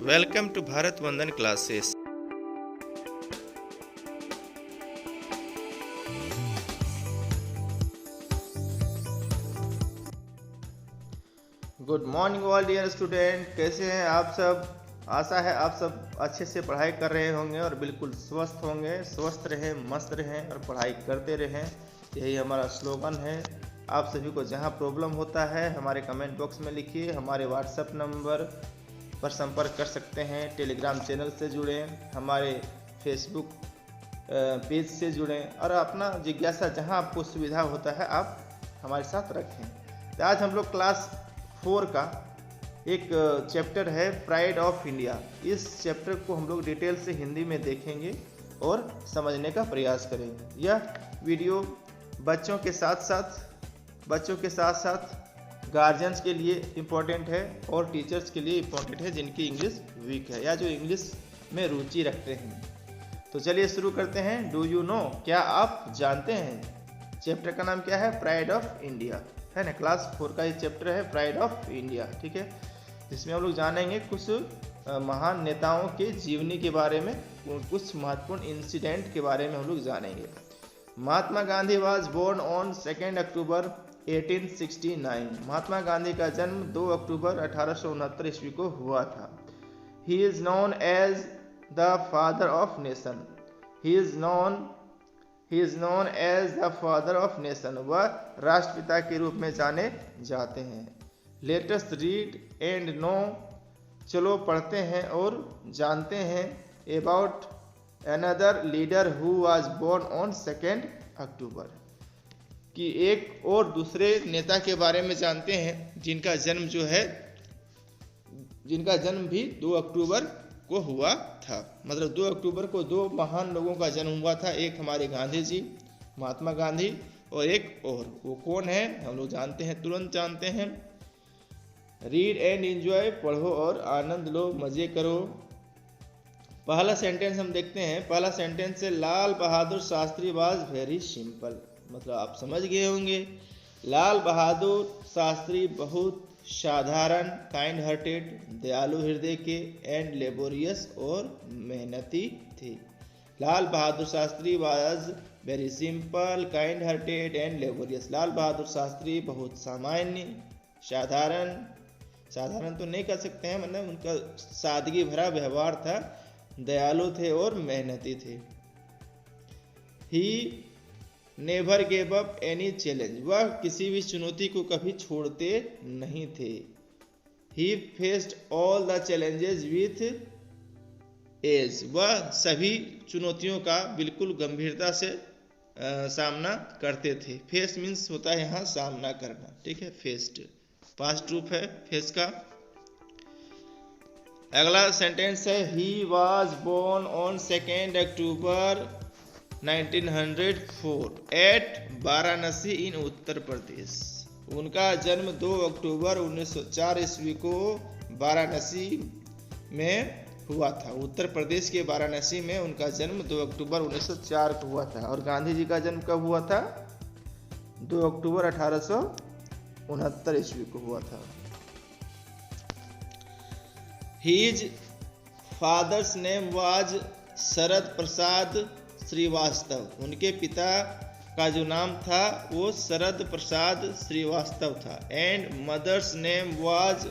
Welcome to Bharat Vandan classes. Good morning all dear student, कैसे हैं आप सब। आशा है आप सब अच्छे से पढ़ाई कर रहे होंगे और बिल्कुल स्वस्थ होंगे। स्वस्थ रहें, मस्त रहें और पढ़ाई करते रहें, यही हमारा स्लोगन है। आप सभी को जहां प्रॉब्लम होता है हमारे कमेंट बॉक्स में लिखिए। हमारे व्हाट्सएप नंबर पर संपर्क कर सकते हैं। टेलीग्राम चैनल से जुड़ें, हमारे फेसबुक पेज से जुड़ें और अपना जिज्ञासा जहां आपको सुविधा होता है आप हमारे साथ रखें। तो आज हम लोग क्लास 4 का एक चैप्टर है प्राइड ऑफ इंडिया। इस चैप्टर को हम लोग डिटेल से हिंदी में देखेंगे और समझने का प्रयास करेंगे। यह वीडियो बच्चों के साथ साथ गार्जियंस के लिए इम्पोर्टेंट है और टीचर्स के लिए इम्पोर्टेंट है जिनकी इंग्लिश वीक है या जो इंग्लिश में रुचि रखते हैं। तो चलिए शुरू करते हैं। डू यू नो, क्या आप जानते हैं। चैप्टर का नाम क्या है? प्राइड ऑफ इंडिया, है ना। क्लास 4 का ये चैप्टर है प्राइड ऑफ इंडिया, ठीक है। जिसमें हम लोग जानेंगे कुछ महान नेताओं के जीवनी के बारे में, कुछ महत्वपूर्ण इंसिडेंट के बारे में हम लोग जानेंगे। Mahatma Gandhi was born on 2 अक्टूबर 1869। महात्मा गांधी का जन्म 2 अक्टूबर 1869 ईस्वी को हुआ था। He is known as the father of nation. He is known as the father of nation. वह राष्ट्रपिता के रूप में जाने जाते हैं। लेटेस्ट रीड एंड नो, चलो पढ़ते हैं और जानते हैं। About another leader who was born on 2 October, कि एक और दूसरे नेता के बारे में जानते हैं जिनका जन्म भी 2 अक्टूबर को हुआ था। मतलब 2 अक्टूबर को 2 महान लोगों का जन्म हुआ था। एक हमारे गांधी जी, महात्मा गांधी, और एक और, वो कौन है हम लोग जानते हैं, तुरंत जानते हैं। रीड एंड एंजॉय, पढ़ो और आनंद लो, मजे करो। पहला सेंटेंस हम देखते हैं। पहला सेंटेंस है लाल Bahadur Shastri was very simple. मतलब आप समझ गए होंगे, लाल बहादुर शास्त्री बहुत साधारण, काइंड हार्टेड, दयालु हृदय के, एंड लेबोरियस और मेहनती थे। Lal Bahadur Shastri was very simple, kind hearted and laborious. Lal Bahadur Shastri बहुत सामान्य, साधारण तो नहीं कर सकते हैं, मतलब उनका सादगी भरा व्यवहार था, दयालु थे और मेहनती थे। He never gave up any challenge, वह किसी भी चुनौती को कभी छोड़ते नहीं थे। He faced all the challenges with ease, वह सभी चुनौतियों का बिल्कुल गंभीरता से सामना करते थे। फेस मीन्स होता है यहाँ सामना करना, ठीक है। फेस्ड पास्ट रूप है फेस का। अगला सेंटेंस है he was born on 2 October 1904 at Varanasi in Uttar Pradesh. उनका जन्म 2 अक्टूबर 1904 ईस्वी को वाराणसी में हुआ था। उत्तर प्रदेश के वाराणसी में उनका जन्म 2 अक्टूबर 1904 को हुआ था। और गांधी जी का जन्म कब हुआ था? 2 अक्टूबर 1869 ईस्वी को हुआ था। His father's name was शरद प्रसाद श्रीवास्तव। उनके पिता का जो नाम था वो शरद प्रसाद श्रीवास्तव था। And mother's name was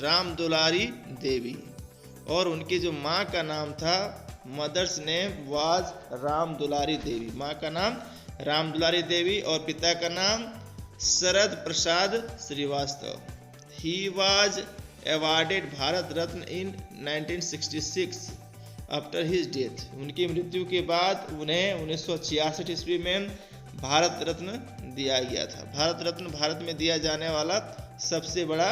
Ram Dulari Devi, और उनकी जो माँ का नाम था, mother's name was Ram Dulari Devi. माँ का नाम राम दुलारी देवी और पिता का नाम Sharad Prasad Srivastava. He was awarded Bharat Ratna in 1966 after his death. उनकी मृत्यु के बाद उन्हें 1966 ईस्वी में भारत रत्न दिया गया था। भारत रत्न भारत में दिया जाने वाला सबसे बड़ा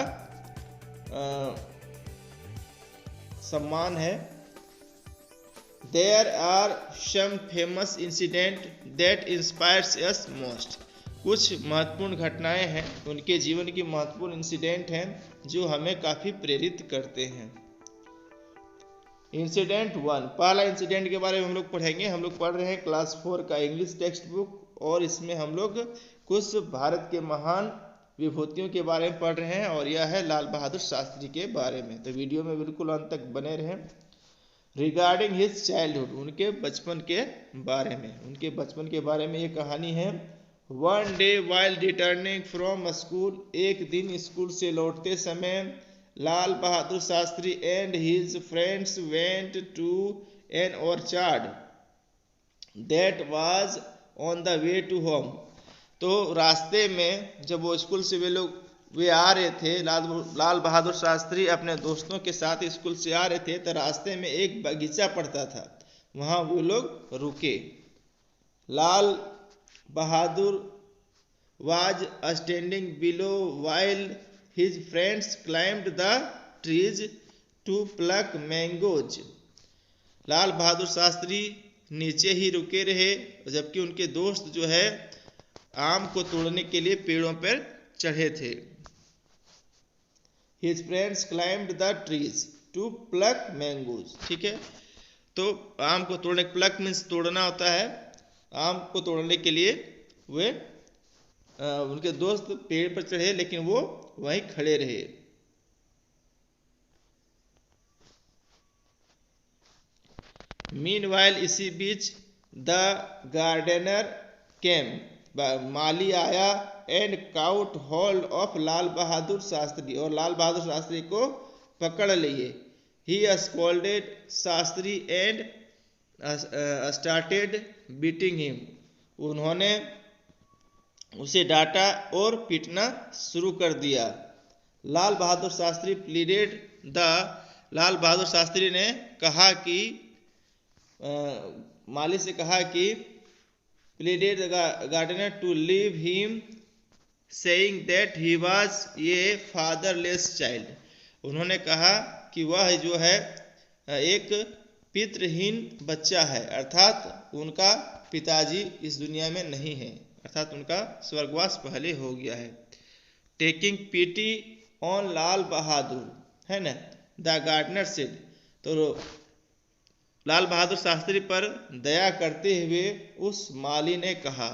सम्मान है। There are some famous incident that inspires us most, कुछ महत्वपूर्ण घटनाएं हैं, उनके जीवन की महत्वपूर्ण इंसिडेंट हैं जो हमें काफी प्रेरित करते हैं। इंसिडेंट 1, पहला इंसिडेंट के बारे में हम लोग पढ़ेंगे। हम लोग पढ़ रहे हैं क्लास 4 का इंग्लिश टेक्स्ट बुक, और इसमें हम लोग कुछ भारत के महान विभूतियों के बारे में पढ़ रहे हैं और यह है लाल बहादुर शास्त्री के बारे में। तो वीडियो में बिल्कुल अंत तक बने रहें। रिगार्डिंग हिज चाइल्डहुड, उनके बचपन के बारे में ये कहानी है। One day while returning from school, एक दिन स्कूल से लौटते समय Lal Bahadur Shastri and his friends went to an orchard that was on the way to home. तो रास्ते में जब वो स्कूल से वे आ रहे थे, लाल बहादुर शास्त्री अपने दोस्तों के साथ स्कूल से आ रहे थे, तो रास्ते में एक बगीचा पड़ता था, वहाँ वो लोग रुके। Lal Bahadur was standing below while his friends climbed the trees to pluck mangoes. Lal Bahadur Shastri नीचे ही रुके रहे, जबकि उनके दोस्त जो है आम को तोड़ने के लिए पेड़ों पर चढ़े थे। His friends climbed the trees to pluck mangoes। ठीक है, तो आम को तोड़ने, प्लक मीन्स तोड़ना होता है, आम को तोड़ने के लिए वे उनके दोस्त पेड़ पर चढ़े, लेकिन वो वहीं खड़े रहे। मीनवाइल, इसी बीच द गार्डनर केम, माली आया and caught hold of Lal Bahadur Shastri, और लाल बहादुर शास्त्री को पकड़ लिए। He scolded Shastri and started beating him, उन्होंने उसे डांटा और पीटना शुरू कर दिया। लाल बहादुर शास्त्री प्लीडेड लाल बहादुर शास्त्री ने कहा कि माली से कहा कि pleaded the gardener to leave him, saying that he was a fatherless child। उन्होंने कहा कि वह जो है एक पितृहीन बच्चा है, अर्थात उनका पिताजी इस दुनिया में नहीं है, अर्थात उनका स्वर्गवास पहले हो गया है। टेकिंग पीटी ऑन लाल बहादुर, है ना, द गार्डनर सेड, तो लाल बहादुर शास्त्री पर दया करते हुए उस माली ने कहा,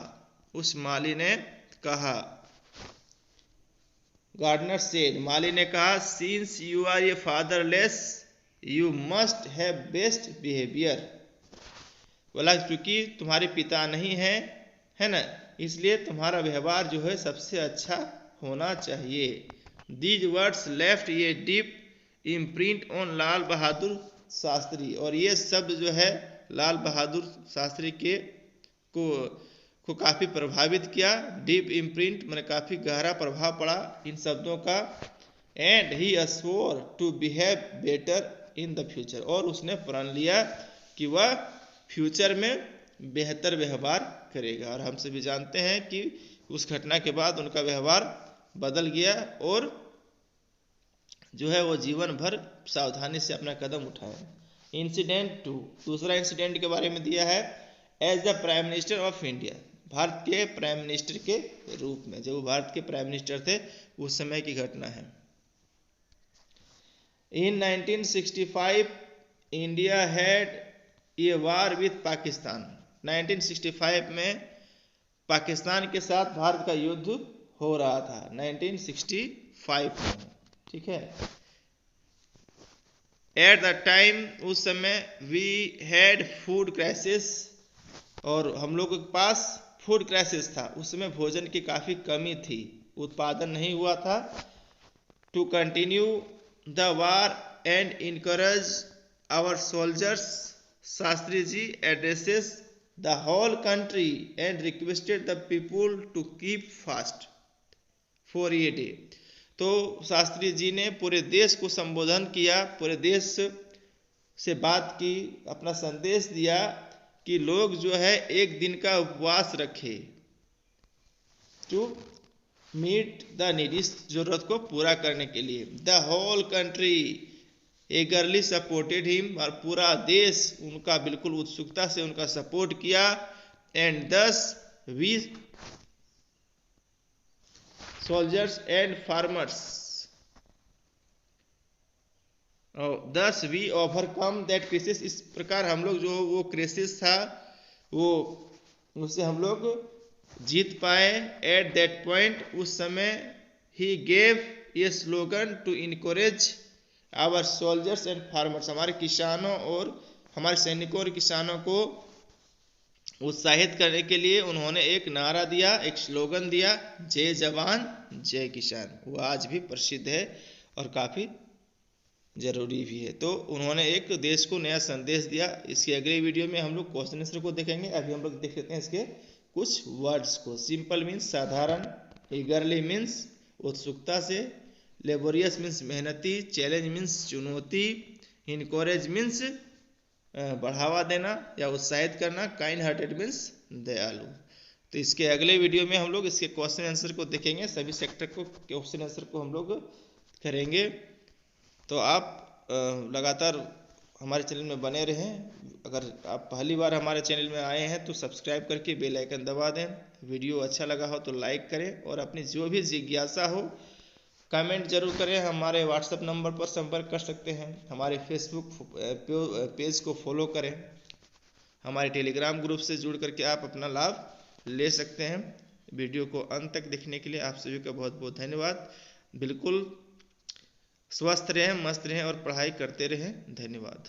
गार्डनर सेड, माली ने कहा, since you are a fatherless you must have best behaviour, बोला क्योंकि तुम्हारे पिता नहीं है, है ना, इसलिए तुम्हारा व्यवहार जो है सबसे अच्छा होना चाहिए। These words left a deep imprint on Lal Bahadur Shastri, और ये शब्द जो है लाल बहादुर शास्त्री को काफ़ी प्रभावित किया। डीप इम्प्रिंट मैंने काफ़ी गहरा प्रभाव पड़ा इन शब्दों का। And he swore to behave better in the future, और उसने प्रण लिया कि वह फ्यूचर में बेहतर व्यवहार करेगा। और हम सभी जानते हैं कि उस घटना के बाद उनका व्यवहार बदल गया और जो है वो जीवन भर सावधानी से अपना कदम उठाए। इंसिडेंट 2, दूसरा इंसिडेंट के बारे में दिया है। As the prime minister of India, Bharat के प्राइम मिनिस्टर के रूप में, जब वो भारत के प्राइम मिनिस्टर थे उस समय की घटना है। इन 1965 India had a war with Pakistan, 1965 में पाकिस्तान के साथ भारत का युद्ध हो रहा था 1965 में, ठीक है। एट द टाइम, उस समय, वी हैड फूड क्राइसिस, और हम लोगों के पास फूड क्राइसिस था, उस समय भोजन की काफ़ी कमी थी, उत्पादन नहीं हुआ था। To continue the war and encourage our soldiers, Shastri ji addresses the whole country and requested the people to keep fast for a day. तो शास्त्री जी ने पूरे देश को संबोधन किया, पूरे देश से बात की, अपना संदेश दिया कि लोग जो है एक दिन का उपवास रखे, टू मीट द नीड, इस जरूरत को पूरा करने के लिए। The whole country eagerly supported him, और पूरा देश उनका बिल्कुल उत्सुकता से उनका सपोर्ट किया। एंड दस वी सोल्जर्स एंड फार्मर्स, दस वी ओवरकम दैट क्राइसिस, इस प्रकार हम लोग जो वो क्राइसिस था वो उससे हम लोग जीत पाए। एट दैट पॉइंट, उस समय he gave a slogan to encourage our soldiers and farmers. हमारे किसानों और हमारे सैनिकों और किसानों को उत्साहित करने के लिए उन्होंने एक नारा दिया, एक स्लोगन दिया, जय जवान जय किसान। वो आज भी प्रसिद्ध है और काफ़ी जरूरी भी है। तो उन्होंने एक देश को नया संदेश दिया। इसकी अगली वीडियो में हम लोग क्वेश्चन आंसर को देखेंगे। अभी हम लोग देख लेते हैं इसके कुछ वर्ड्स को। सिंपल मीन्स साधारण, ईगरली मीन्स उत्सुकता से, लेबोरियस मीन्स मेहनती, चैलेंज मीन्स चुनौती, इनकरेज मीन्स बढ़ावा देना या उत्साहित करना, काइंड हार्टेड मीन्स दयालु। तो इसके अगले वीडियो में हम लोग इसके क्वेश्चन आंसर को देखेंगे। सभी सेक्टर को क्वेश्चन आंसर को हम लोग करेंगे। तो आप लगातार हमारे चैनल में बने रहें। अगर आप पहली बार हमारे चैनल में आए हैं तो सब्सक्राइब करके बेल आइकन दबा दें। वीडियो अच्छा लगा हो तो लाइक करें और अपनी जो भी जिज्ञासा हो कमेंट जरूर करें। हमारे व्हाट्सएप नंबर पर संपर्क कर सकते हैं। हमारे फेसबुक पेज को फॉलो करें। हमारे टेलीग्राम ग्रुप से जुड़ करके आप अपना लाभ ले सकते हैं। वीडियो को अंत तक देखने के लिए आप सभी का बहुत बहुत धन्यवाद। बिल्कुल स्वस्थ रहें, मस्त रहें और पढ़ाई करते रहें। धन्यवाद।